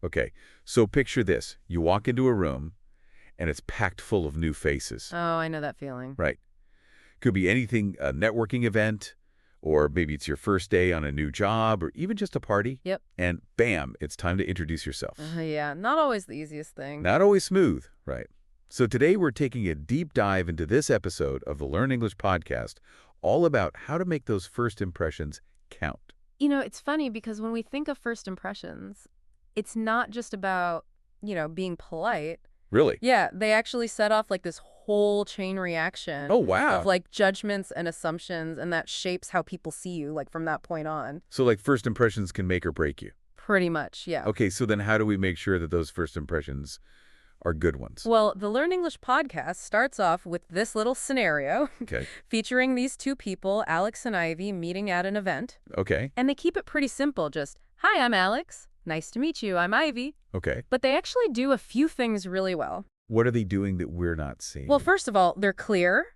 Okay, so picture this. You walk into a room, and it's packed full of new faces. Oh, I know that feeling. Right. Could be anything, a networking event, or maybe it's your first day on a new job, or even just a party. Yep. And bam, it's time to introduce yourself. Yeah, not always the easiest thing. Not always smooth, right? So today we're taking a deep dive into this episode of the Learn English podcast, all about how to make those first impressions count. It's funny because when we think of first impressions, it's not just about, being polite. Really? Yeah, they actually set off like this whole chain reaction Oh, wow. of like judgments and assumptions, and that shapes how people see you, like from that point on. So like first impressions can make or break you. Pretty much, yeah. Okay, so then how do we make sure that those first impressions are good ones? Well, the Learn English podcast starts off with this little scenario Okay. featuring these two people, Alex and Ivy, meeting at an event. Okay. And they keep it pretty simple, just, "Hi, I'm Alex. Nice to meet you. I'm Ivy." Okay. But they actually do a few things really well. What are they doing that we're not seeing? Well, first of all, they're clear,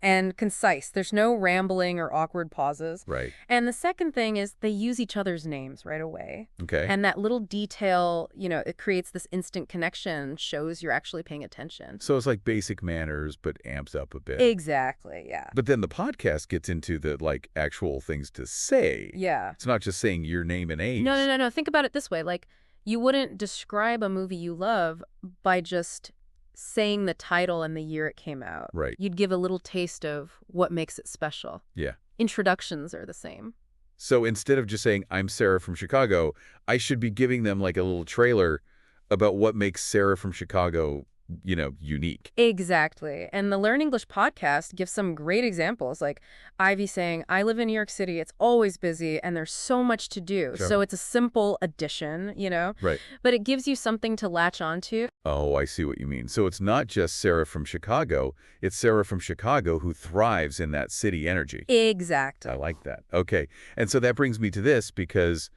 and concise. There's no rambling or awkward pauses. Right. And the second thing is they use each other's names right away. Okay. And that little detail, it creates this instant connection, shows you're actually paying attention. So it's like basic manners, but amps up a bit. Exactly, yeah. But then the podcast gets into the, like, actual things to say. Yeah. It's not just saying your name and age. No. Think about it this way. Like, you wouldn't describe a movie you love by just saying the title and the year it came out. Right. You'd give a little taste of what makes it special. Yeah. Introductions are the same. So instead of just saying, I'm Sarah from Chicago, I should be giving them like a little trailer about what makes Sarah from Chicago, unique. Exactly. And the Learn English podcast gives some great examples, like Ivy saying, "I live in New York City. It's always busy, and there's so much to do." Sure. So it's a simple addition, Right. But it gives you something to latch onto. Oh, I see what you mean. So it's not just Sarah from Chicago. It's Sarah from Chicago who thrives in that city energy. Exactly. I like that. Okay. And so that brings me to this, because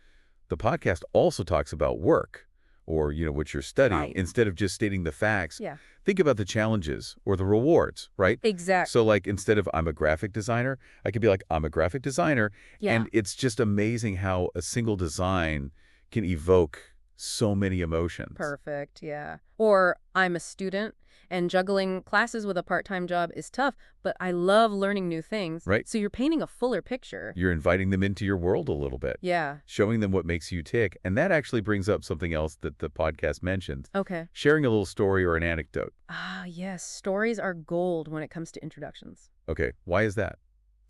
the podcast also talks about work, or, what you're studying. Right. Instead of just stating the facts, Yeah. think about the challenges or the rewards, right? Exactly. So like instead of I'm a graphic designer, I could be like, I'm a graphic designer. Yeah. And it's just amazing how a single design can evoke so many emotions. Perfect, yeah. Or I'm a student, and juggling classes with a part-time job is tough, but I love learning new things. Right. So you're painting a fuller picture. You're inviting them into your world a little bit. Yeah. Showing them what makes you tick. And that actually brings up something else that the podcast mentioned. Okay. Sharing a little story or an anecdote. Ah, yes. Stories are gold when it comes to introductions. Okay, why is that?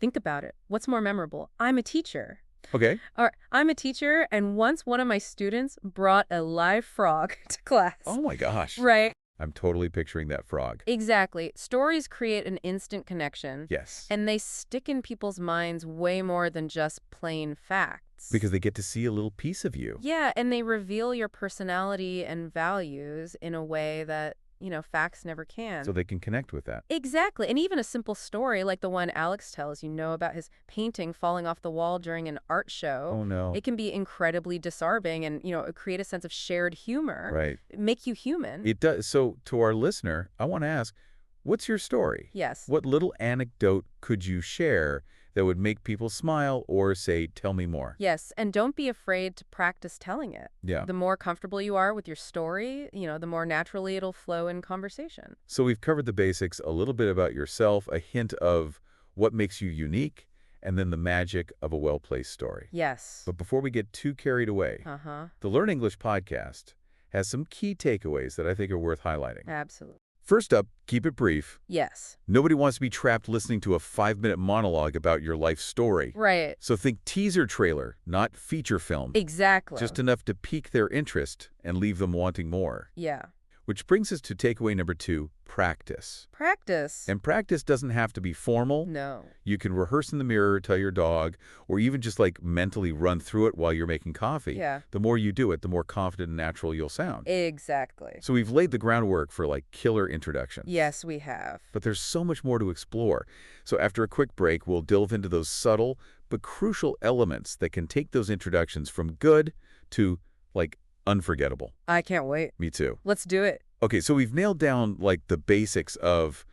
Think about it. What's more memorable? I'm a teacher. Okay. Or I'm a teacher, and once one of my students brought a live frog to class. Oh my gosh. Right. I'm totally picturing that frog. Exactly. Stories create an instant connection. Yes. And they stick in people's minds way more than just plain facts. Because they get to see a little piece of you. Yeah, and they reveal your personality and values in a way that, facts never can. So they can connect with that. Exactly. And even a simple story like the one Alex tells, about his painting falling off the wall during an art show. Oh, no. It can be incredibly disarming and, create a sense of shared humor. Right. Make you human. It does. So to our listener, I want to ask, what's your story? Yes. What little anecdote could you share that would make people smile or say, tell me more? Yes, and don't be afraid to practice telling it. Yeah. The more comfortable you are with your story, the more naturally it'll flow in conversation. So we've covered the basics, a little bit about yourself, a hint of what makes you unique, and then the magic of a well-placed story. Yes. But before we get too carried away, the Learn English podcast has some key takeaways that I think are worth highlighting. Absolutely. First up, keep it brief. Yes. Nobody wants to be trapped listening to a 5-minute monologue about your life story. Right. So think teaser trailer, not feature film. Exactly. Just enough to pique their interest and leave them wanting more. Yeah. Which brings us to takeaway number 2, practice. Practice. And practice doesn't have to be formal. No. You can rehearse in the mirror, tell your dog, or even just like mentally run through it while you're making coffee. Yeah. The more you do it, the more confident and natural you'll sound. Exactly. So we've laid the groundwork for like killer introductions. Yes, we have. But there's so much more to explore. So after a quick break, we'll delve into those subtle but crucial elements that can take those introductions from good to, like, unforgettable. I can't wait. Me too. Let's do it. Okay, so we've nailed down, like, the basics of,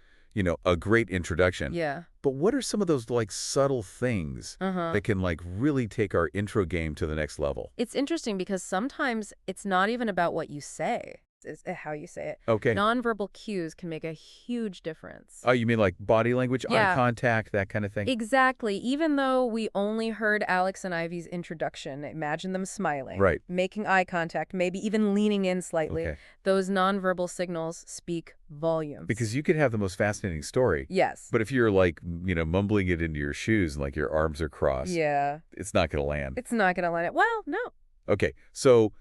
a great introduction. Yeah. But what are some of those, like, subtle things Uh-huh. that can, like, really take our intro game to the next level? It's interesting because sometimes it's not even about what you say, it's how you say it. Okay. Nonverbal cues can make a huge difference. Oh, you mean like body language, eye Yeah, contact, that kind of thing? exactly. Even though we only heard Alex and Ivy's introduction, imagine them smiling, Right. making eye contact, maybe even leaning in slightly. Okay. Those nonverbal signals speak volumes. Because you could have the most fascinating story, Yes. but if you're, like, mumbling it into your shoes and, like, your arms are crossed, Yeah. it's not going to land. It's not going to line it. Well, no. Okay, so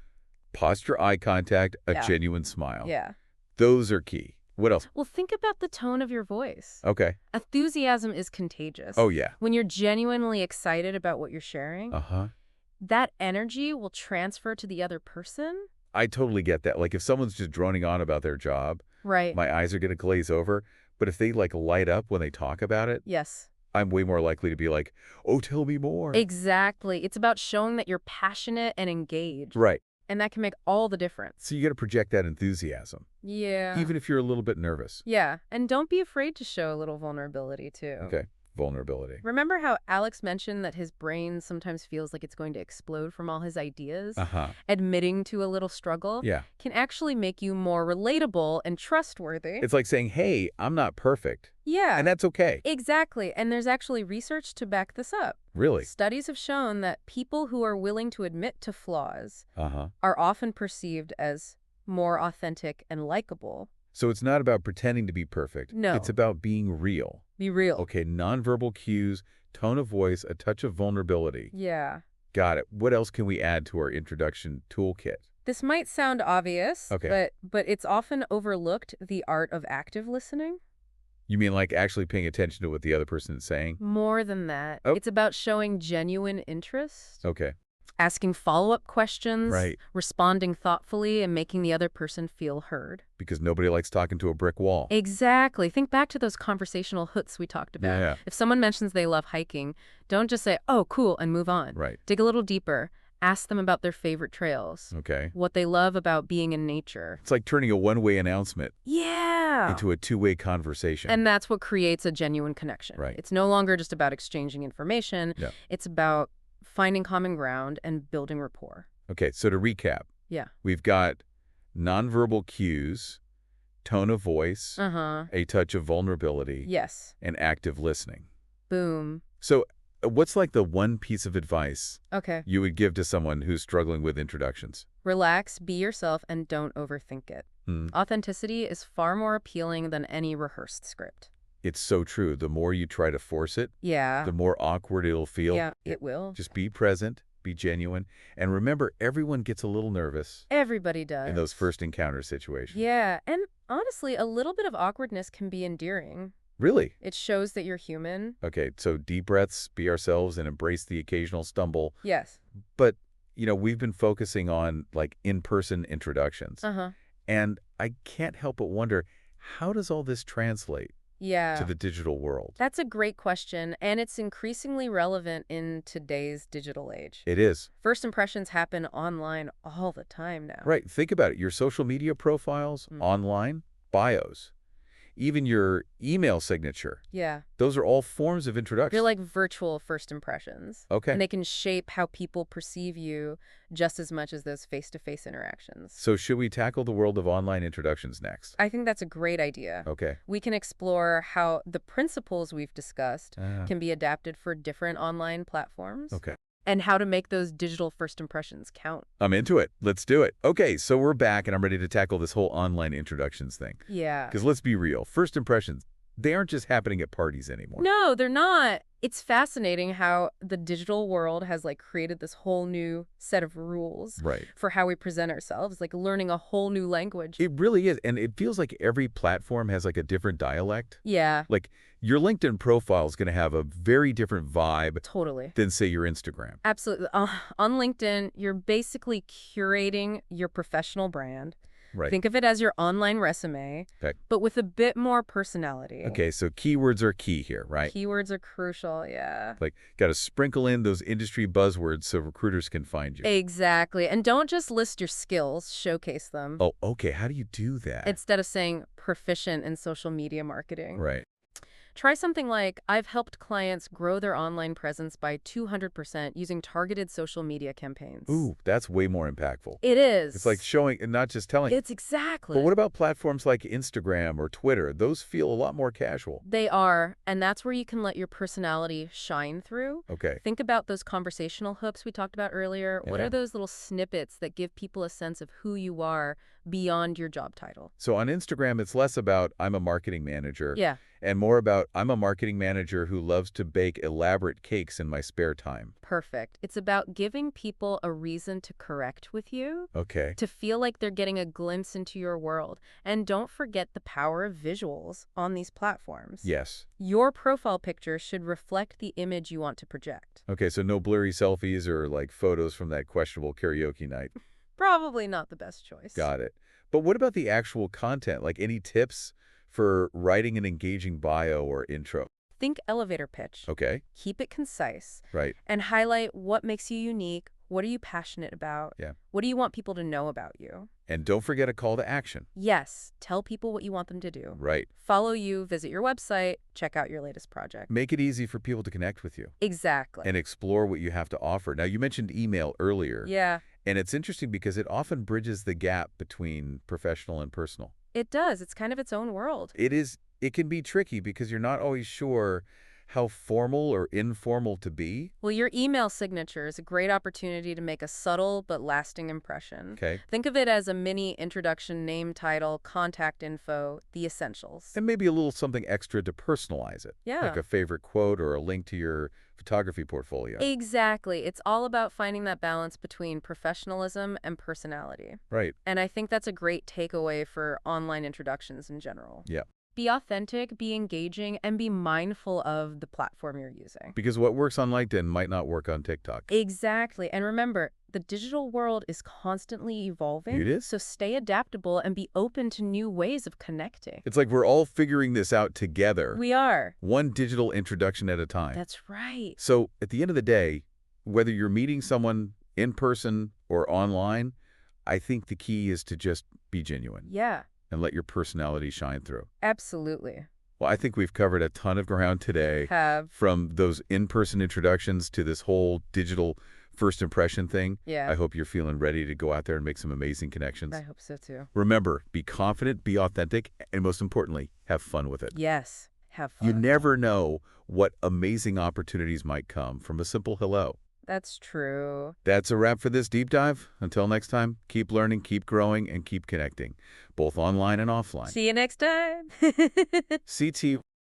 posture, eye contact, a Yeah. genuine smile. Yeah. Those are key. What else? Well, think about the tone of your voice. Okay. Enthusiasm is contagious. Oh, yeah. When you're genuinely excited about what you're sharing, Uh-huh. that energy will transfer to the other person. I totally get that. Like, if someone's just droning on about their job, Right. my eyes are going to glaze over. But if they, like, light up when they talk about it, Yes. I'm way more likely to be like, oh, tell me more. Exactly. It's about showing that you're passionate and engaged. Right. And that can make all the difference. So you got to project that enthusiasm, Yeah. even if you're a little bit nervous. Yeah. And don't be afraid to show a little vulnerability, too. Okay. Vulnerability. Remember how Alex mentioned that his brain sometimes feels like it's going to explode from all his ideas? Uh-huh. Admitting to a little struggle Yeah. can actually make you more relatable and trustworthy. It's like saying, hey, I'm not perfect. Yeah. And that's okay. Exactly. And there's actually research to back this up. Really? Studies have shown that people who are willing to admit to flaws Uh-huh. are often perceived as more authentic and likable. So it's not about pretending to be perfect. No. It's about being real. Be real. Okay, nonverbal cues, tone of voice, a touch of vulnerability. Yeah. Got it. What else can we add to our introduction toolkit? This might sound obvious, Okay. but it's often overlooked, the art of active listening. You mean like actually paying attention to what the other person is saying? More than that. Oh. It's about showing genuine interest, Okay. asking follow-up questions, Right. responding thoughtfully, and making the other person feel heard. Because nobody likes talking to a brick wall. Exactly. Think back to those conversational hooks we talked about. Yeah. If someone mentions they love hiking, don't just say, oh, cool, and move on. Right. Dig a little deeper. Ask them about their favorite trails, Okay. what they love about being in nature. It's like turning a one-way announcement Yeah. into a two-way conversation. And that's what creates a genuine connection. Right. It's no longer just about exchanging information. Yeah. It's about finding common ground and building rapport. Okay, so to recap, Yeah. we've got nonverbal cues, tone of voice, Uh-huh. a touch of vulnerability, Yes. and active listening. Boom. So what's like the one piece of advice Okay. you would give to someone who's struggling with introductions? Relax, be yourself, and don't overthink it. Hmm. Authenticity is far more appealing than any rehearsed script. It's so true. The more you try to force it, Yeah. the more awkward it'll feel. Yeah, it will. Just be present, be genuine, and remember, everyone gets a little nervous Everybody does. in those first encounter situations. Yeah, and honestly, a little bit of awkwardness can be endearing. Really? It shows that you're human. Okay, so deep breaths, be ourselves, and embrace the occasional stumble. Yes. But, we've been focusing on, like, in-person introductions. Uh-huh. And I can't help but wonder, how does all this translate Yeah. to the digital world? That's a great question, and it's increasingly relevant in today's digital age. It is. First impressions happen online all the time now. Right. Think about it. Your social media profiles, online, bios, even your email signature. Yeah. Those are all forms of introduction. They're like virtual first impressions. Okay. And they can shape how people perceive you just as much as those face-to-face interactions. So should we tackle the world of online introductions next? I think that's a great idea. Okay. We can explore how the principles we've discussed Ah. can be adapted for different online platforms. Okay. And how to make those digital first impressions count. I'm into it. Let's do it. Okay, so we're back, and I'm ready to tackle this whole online introductions thing. Yeah. Because let's be real, first impressions, they aren't just happening at parties anymore. No, they're not. It's fascinating how the digital world has created this whole new set of rules Right. for how we present ourselves, like learning a whole new language. It really is, and it feels like every platform has like a different dialect. Yeah, Like your LinkedIn profile is going to have a very different vibe totally. than, say, your Instagram. Absolutely. On LinkedIn, you're basically curating your professional brand. Right. Think of it as your online resume, Okay. but with a bit more personality. Okay, so keywords are key here, right? Keywords are crucial, yeah. Like, got to sprinkle in those industry buzzwords so recruiters can find you. Exactly. And don't just list your skills, showcase them. Oh, okay. How do you do that? Instead of saying proficient in social media marketing. Right. Try something like, I've helped clients grow their online presence by 200% using targeted social media campaigns. Ooh, that's way more impactful. It It's like is. showing and not just telling. It's But what exactly. about platforms like Instagram or Twitter? Those feel a lot more casual. They are, and that's where you can let your personality shine through. Okay. Think about those conversational hooks we talked about earlier. What are Yeah. those little snippets that give people a sense of who you are beyond your job title? So on Instagram, it's less about I'm a marketing manager Yeah, and more about I'm a marketing manager who loves to bake elaborate cakes in my spare time. perfect. It's about giving people a reason to correct with you, Okay. to feel like they're getting a glimpse into your world. And don't forget the power of visuals on these platforms. Yes. Your profile picture should reflect the image you want to project. Okay, so no blurry selfies or like photos from that questionable karaoke night. Probably not the best choice. Got it. But what about the actual content? Like any tips for writing an engaging bio or intro? Think elevator pitch. Okay. Keep it concise Right. and highlight what makes you unique. What are you passionate about? Yeah. What do you want people to know about you? And don't forget a call to action. Yes, tell people what you want them to do. Right. Follow you, visit your website, check out your latest project. Make it easy for people to connect with you Exactly. and explore what you have to offer. Now, you mentioned email earlier. Yeah, And it's interesting because it often bridges the gap between professional and personal. it does. It's kind of its own world. It can be tricky because you're not always sure how formal or informal to be. Well, your email signature is a great opportunity to make a subtle but lasting impression. Okay. Think of it as a mini introduction, name, title, contact info, the essentials. And maybe a little something extra to personalize it. Yeah. Like a favorite quote or a link to your photography portfolio. Exactly. It's all about finding that balance between professionalism and personality. Right. And I think that's a great takeaway for online introductions in general. Yeah. Be authentic, be engaging, and be mindful of the platform you're using. Because what works on LinkedIn might not work on TikTok. Exactly. And remember, the digital world is constantly evolving. It is? So stay adaptable and be open to new ways of connecting. It's like we're all figuring this out together, We are. one digital introduction at a time. That's right. So at the end of the day, whether you're meeting someone in person or online, I think the key is to just be genuine Yeah, and let your personality shine through. absolutely. Well, I think we've covered a ton of ground today, Have. from those in-person introductions to this whole digital first impression thing. Yeah. I hope you're feeling ready to go out there and make some amazing connections. I hope so too. Remember, be confident, be authentic, and most importantly, have fun with it. Yes. Have fun. You never know what amazing opportunities might come from a simple hello. That's true. That's a wrap for this deep dive. Until next time, keep learning, keep growing, and keep connecting, both online and offline. See you next time. CT